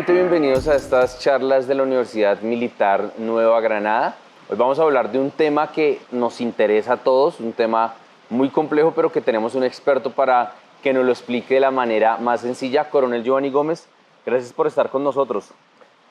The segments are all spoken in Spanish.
Nuevamente bienvenidos a estas charlas de la Universidad Militar Nueva Granada. Hoy vamos a hablar de un tema que nos interesa a todos, un tema muy complejo, pero que tenemos un experto para que nos lo explique de la manera más sencilla. Coronel Giovanni Gómez, gracias por estar con nosotros.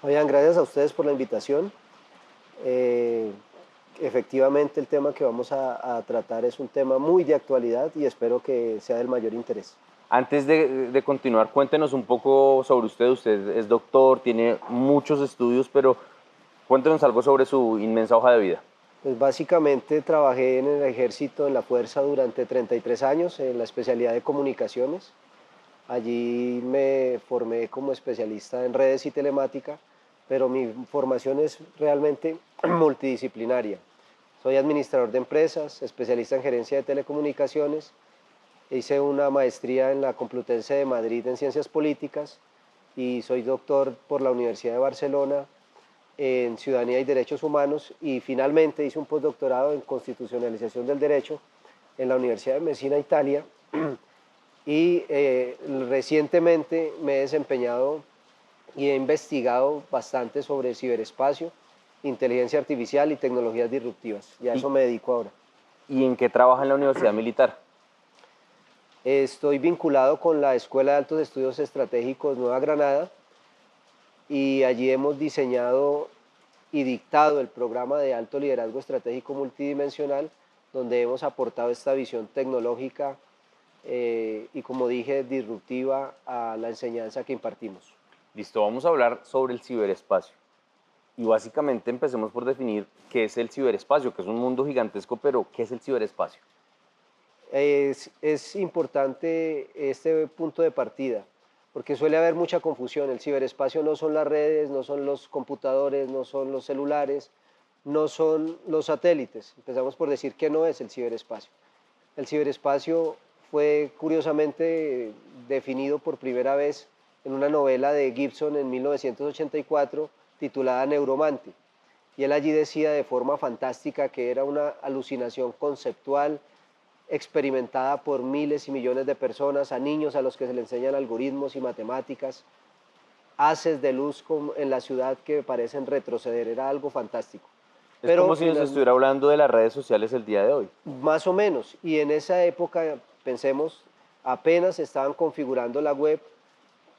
Oigan, gracias a ustedes por la invitación. Efectivamente, el tema que vamos a tratar es un tema muy de actualidad y espero que sea del mayor interés. Antes de continuar, cuéntenos un poco sobre usted. Usted es doctor, tiene muchos estudios, pero cuéntenos algo sobre su inmensa hoja de vida. Pues básicamente trabajé en el ejército, en la fuerza durante 33 años, en la especialidad de comunicaciones. Allí me formé como especialista en redes y telemática, pero mi formación es realmente multidisciplinaria. Soy administrador de empresas, especialista en gerencia de telecomunicaciones. Hice una maestría en la Complutense de Madrid en Ciencias Políticas y soy doctor por la Universidad de Barcelona en Ciudadanía y Derechos Humanos, y finalmente hice un postdoctorado en Constitucionalización del Derecho en la Universidad de Messina, Italia, y recientemente me he desempeñado y he investigado bastante sobre ciberespacio, inteligencia artificial y tecnologías disruptivas, y a ¿Y, eso me dedico ahora. y en qué trabaja en la Universidad Militar? Estoy vinculado con la Escuela de Altos Estudios Estratégicos Nueva Granada, y allí hemos diseñado y dictado el programa de alto liderazgo estratégico multidimensional, donde hemos aportado esta visión tecnológica y, como dije, disruptiva a la enseñanza que impartimos. Listo, vamos a hablar sobre el ciberespacio. Y básicamente empecemos por definir qué es el ciberespacio, que es un mundo gigantesco, pero ¿qué es el ciberespacio? Es importante este punto de partida, porque suele haber mucha confusión. El ciberespacio no son las redes, no son los computadores, no son los celulares, no son los satélites. Empezamos por decir que no es el ciberespacio. El ciberespacio fue curiosamente definido por primera vez en una novela de Gibson en 1984 titulada Neuromante. Y él allí decía de forma fantástica que era una alucinación conceptual experimentada por miles y millones de personas, a niños a los que se le enseñan algoritmos y matemáticas, haces de luz en la ciudad que parecen retroceder. Era algo fantástico. Es como Pero si nos estuviera hablando de las redes sociales el día de hoy. más o menos, y en esa época, pensemos, apenas estaban configurando la web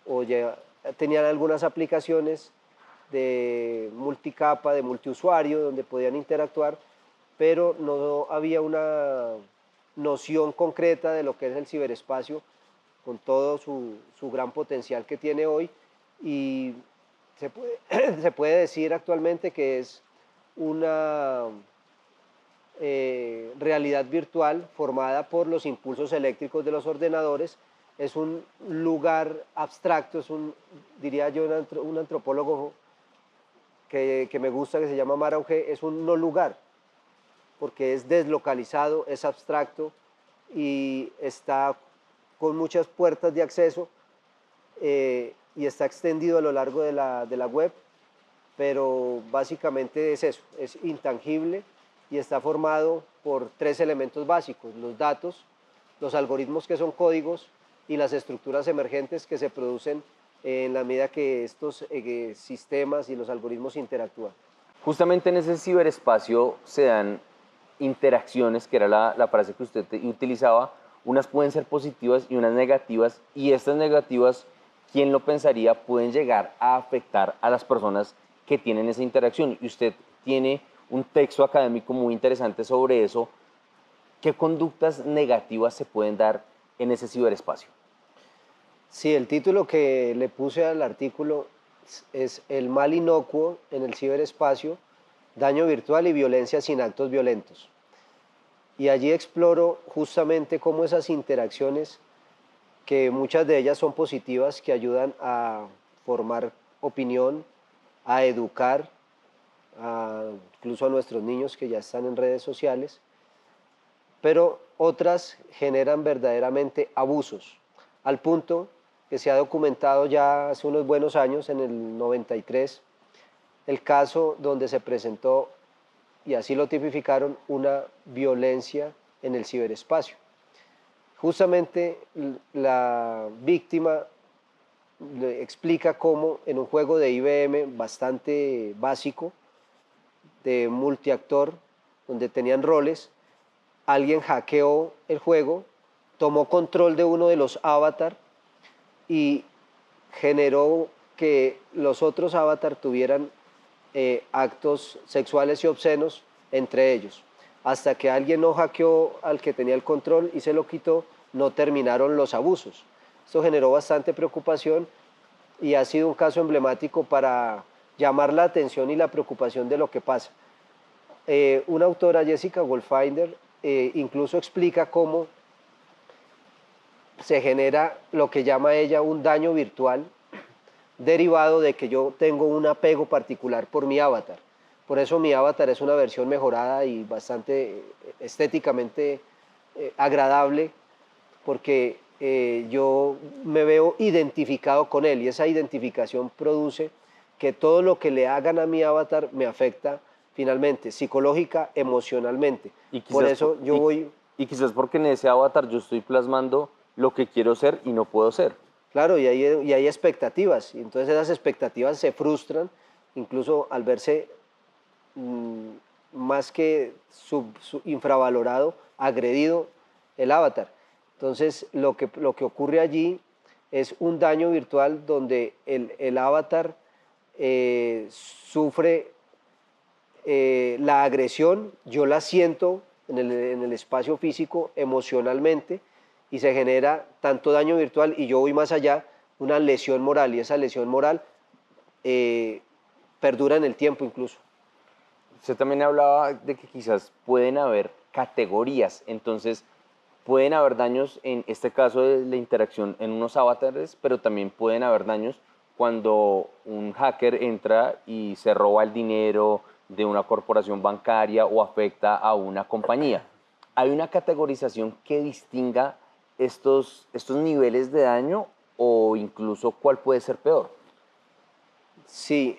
o ya tenían algunas aplicaciones de multicapa, de multiusuario, donde podían interactuar, pero no había una noción concreta de lo que es el ciberespacio, con todo su gran potencial que tiene hoy, y se puede decir actualmente que es una realidad virtual formada por los impulsos eléctricos de los ordenadores. Es un lugar abstracto, diría yo, un antropólogo que me gusta, que se llama Marauge, es un no lugar, porque es deslocalizado, es abstracto y está con muchas puertas de acceso, y está extendido a lo largo de la web, pero básicamente es eso, es intangible y está formado por tres elementos básicos: los datos, los algoritmos, que son códigos, y las estructuras emergentes que se producen en la medida que estos sistemas y los algoritmos interactúan. Justamente en ese ciberespacio se dan interacciones, que era la frase que usted utilizaba. Unas pueden ser positivas y unas negativas, y estas negativas, ¿quién lo pensaría?, pueden llegar a afectar a las personas que tienen esa interacción. Y usted tiene un texto académico muy interesante sobre eso. ¿Qué conductas negativas se pueden dar en ese ciberespacio? Sí, el título que le puse al artículo es El mal inocuo en el ciberespacio, daño virtual y violencia sin actos violentos. Y allí exploro justamente cómo esas interacciones, que muchas de ellas son positivas, que ayudan a formar opinión, a educar, incluso a nuestros niños que ya están en redes sociales, pero otras generan verdaderamente abusos, al punto que se ha documentado ya hace unos buenos años, en el 93, el caso donde se presentó, y así lo tipificaron, una violencia en el ciberespacio. Justamente la víctima explica cómo en un juego de IBM bastante básico, de multiactor, donde tenían roles, alguien hackeó el juego, tomó control de uno de los avatars y generó que los otros avatars tuvieran actos sexuales y obscenos entre ellos. Hasta que alguien no hackeó al que tenía el control y se lo quitó, no terminaron los abusos. Esto generó bastante preocupación y ha sido un caso emblemático para llamar la atención y la preocupación de lo que pasa. Una autora, Jessica Wolfinder, incluso explica cómo se genera lo que llama ella un daño virtual derivado de que yo tengo un apego particular por mi avatar. Por eso mi avatar es una versión mejorada y bastante estéticamente agradable, porque yo me veo identificado con él y esa identificación produce que todo lo que le hagan a mi avatar me afecta finalmente, psicológica, emocionalmente. Por eso yo voy... Y quizás porque en ese avatar yo estoy plasmando lo que quiero ser y no puedo ser. Claro, y hay expectativas, y entonces esas expectativas se frustran, incluso al verse más que infravalorado, agredido el avatar. Entonces lo que ocurre allí es un daño virtual donde el avatar sufre la agresión, yo la siento en el espacio físico, emocionalmente, y se genera tanto daño virtual y yo voy más allá, una lesión moral, y esa lesión moral perdura en el tiempo incluso. Usted también hablaba de que quizás pueden haber categorías, entonces pueden haber daños en este caso de la interacción en unos avatares, pero también pueden haber daños cuando un hacker entra y se roba el dinero de una corporación bancaria o afecta a una compañía. ¿Hay una categorización que distinga estos niveles de daño o incluso cuál puede ser peor? Sí,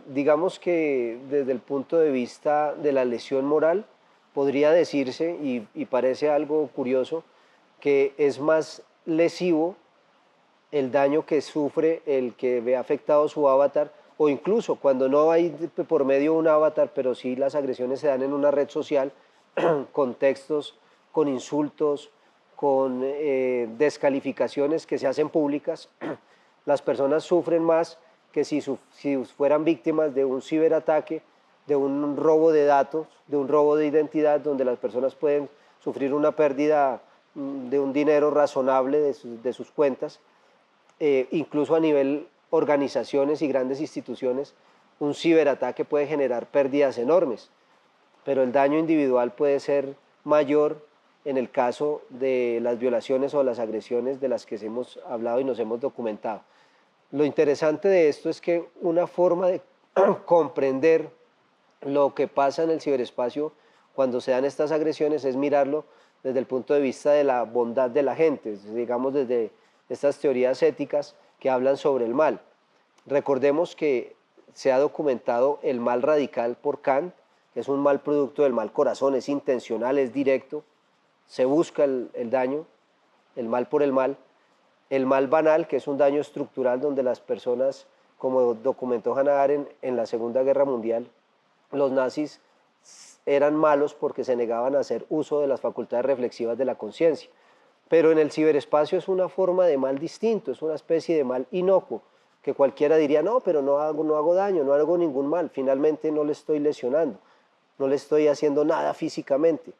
digamos que desde el punto de vista de la lesión moral, podría decirse, y parece algo curioso, que es más lesivo el daño que sufre el que ve afectado su avatar, o incluso cuando no hay por medio un avatar, pero sí las agresiones se dan en una red social, con textos, con insultos, con descalificaciones que se hacen públicas, las personas sufren más que si fueran víctimas de un ciberataque, de un robo de datos, de un robo de identidad, donde las personas pueden sufrir una pérdida de un dinero razonable de sus cuentas. Incluso a nivel organizaciones y grandes instituciones, un ciberataque puede generar pérdidas enormes, pero el daño individual puede ser mayor en el caso de las violaciones o las agresiones de las que hemos hablado y nos hemos documentado. Lo interesante de esto es que una forma de comprender lo que pasa en el ciberespacio cuando se dan estas agresiones es mirarlo desde el punto de vista de la bondad de la gente, digamos desde estas teorías éticas que hablan sobre el mal. Recordemos que se ha documentado el mal radical por Kant, que es un mal producto del mal corazón, es intencional, es directo, se busca el daño, el mal por el mal banal, que es un daño estructural donde las personas, como documentó Hannah Arendt en la Segunda Guerra Mundial, los nazis eran malos porque se negaban a hacer uso de las facultades reflexivas de la conciencia. Pero en el ciberespacio es una forma de mal distinto, es una especie de mal inocuo, que cualquiera diría, no, pero no hago daño, no hago ningún mal, finalmente no le estoy lesionando, no le estoy haciendo nada físicamente.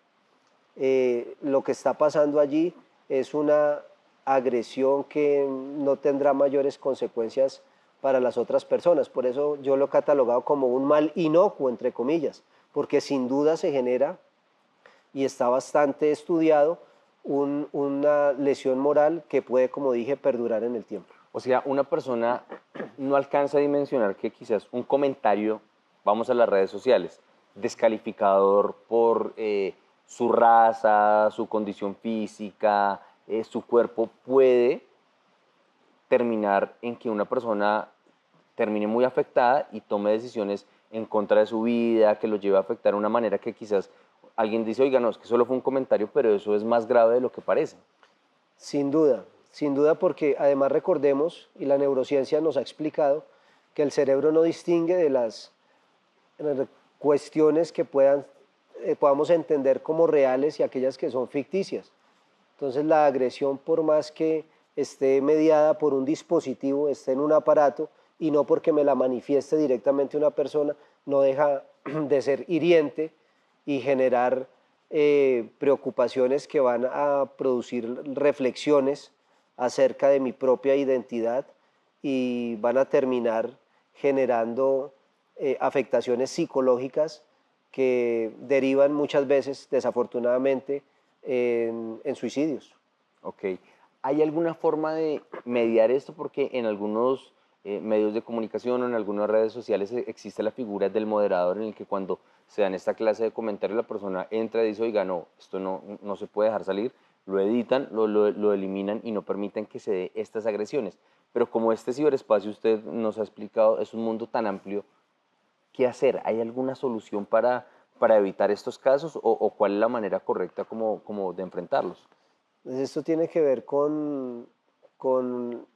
Lo que está pasando allí es una agresión que no tendrá mayores consecuencias para las otras personas. Por eso yo lo he catalogado como un mal inocuo, entre comillas, porque sin duda se genera, y está bastante estudiado, una lesión moral que puede, como dije, perdurar en el tiempo. O sea, una persona no alcanza a dimensionar que quizás un comentario, vamos a las redes sociales, descalificador por su raza, su condición física, su cuerpo, puede terminar en que una persona termine muy afectada y tome decisiones en contra de su vida, que lo lleve a afectar de una manera que quizás alguien dice, oiga, no, es que solo fue un comentario, pero eso es más grave de lo que parece. Sin duda, sin duda, porque además recordemos, y la neurociencia nos ha explicado, que el cerebro no distingue de las cuestiones que podamos entender como reales y aquellas que son ficticias. Entonces la agresión, por más que esté mediada por un dispositivo, esté en un aparato y no porque me la manifieste directamente una persona, no deja de ser hiriente y generar preocupaciones que van a producir reflexiones acerca de mi propia identidad y van a terminar generando afectaciones psicológicas que derivan muchas veces, desafortunadamente, en suicidios. Ok. ¿Hay alguna forma de mediar esto? Porque en algunos medios de comunicación o en algunas redes sociales existe la figura del moderador en el que cuando se dan esta clase de comentarios la persona entra y dice, oiga, no, esto no se puede dejar salir, lo editan, lo eliminan y no permiten que se dé estas agresiones. Pero como este ciberespacio usted nos ha explicado es un mundo tan amplio, ¿qué hacer? ¿Hay alguna solución para evitar estos casos o cuál es la manera correcta como de enfrentarlos? Entonces, esto tiene que ver con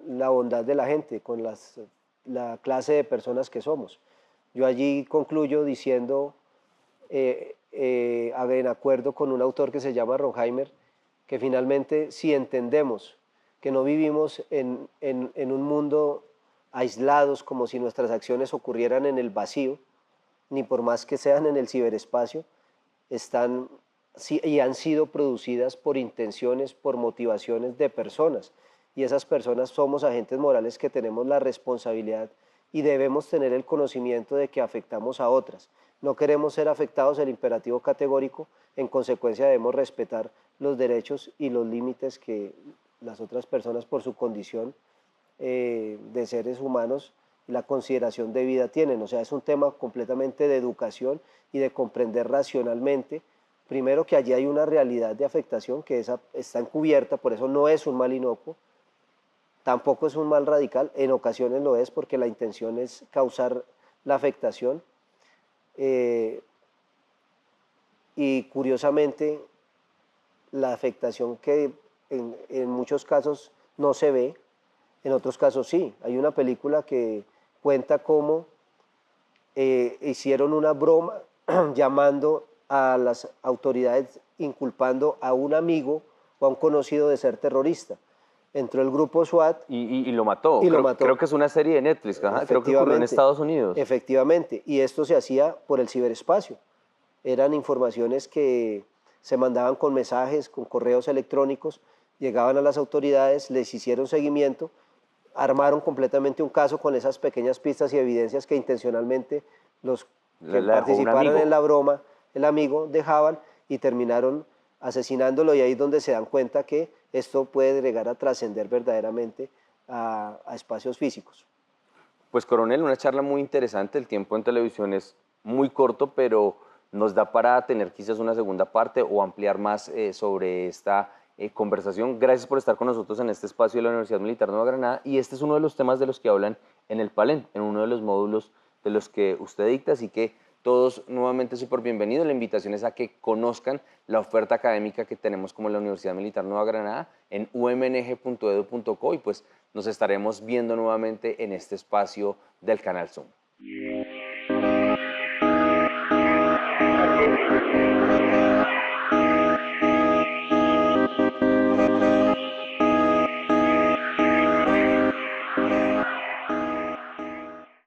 la bondad de la gente, con la clase de personas que somos. Yo allí concluyo diciendo, en acuerdo con un autor que se llama Ronheimer, que finalmente si entendemos que no vivimos en un mundo aislados como si nuestras acciones ocurrieran en el vacío, ni por más que sean en el ciberespacio, están y han sido producidas por intenciones, por motivaciones de personas. Y esas personas somos agentes morales que tenemos la responsabilidad y debemos tener el conocimiento de que afectamos a otras. No queremos ser afectados, el imperativo categórico, en consecuencia debemos respetar los derechos y los límites que las otras personas por su condición de seres humanos y la consideración de vida tienen. O sea, es un tema completamente de educación y de comprender racionalmente, primero que allí hay una realidad de afectación que está encubierta, por eso no es un mal inocuo, tampoco es un mal radical, en ocasiones lo es porque la intención es causar la afectación. Y curiosamente, la afectación que en muchos casos no se ve, en otros casos sí. Hay una película que cuenta cómo hicieron una broma llamando a las autoridades inculpando a un amigo o a un conocido de ser terrorista. Entró el grupo SWAT Y lo mató. y lo Creo mató. que es una serie de Netflix, ajá, creo que ocurrió en Efectivamente, Estados Unidos. efectivamente. Y esto se hacía por el ciberespacio. Eran informaciones que se mandaban con mensajes, con correos electrónicos, llegaban a las autoridades, les hicieron seguimiento, armaron completamente un caso con esas pequeñas pistas y evidencias que intencionalmente los que La dejó un participaron en amigo. la broma, el amigo, dejaban y terminaron asesinándolo, y ahí es donde se dan cuenta que esto puede llegar a trascender verdaderamente a espacios físicos. Pues coronel, una charla muy interesante, el tiempo en televisión es muy corto, pero nos da para tener quizás una segunda parte o ampliar más sobre esta conversación. Gracias por estar con nosotros en este espacio de la Universidad Militar Nueva Granada y este es uno de los temas de los que hablan en el PALEN, en uno de los módulos de los que usted dicta, así que todos nuevamente súper bienvenidos. La invitación es a que conozcan la oferta académica que tenemos como la Universidad Militar Nueva Granada en umng.edu.co y pues nos estaremos viendo nuevamente en este espacio del canal Zoom.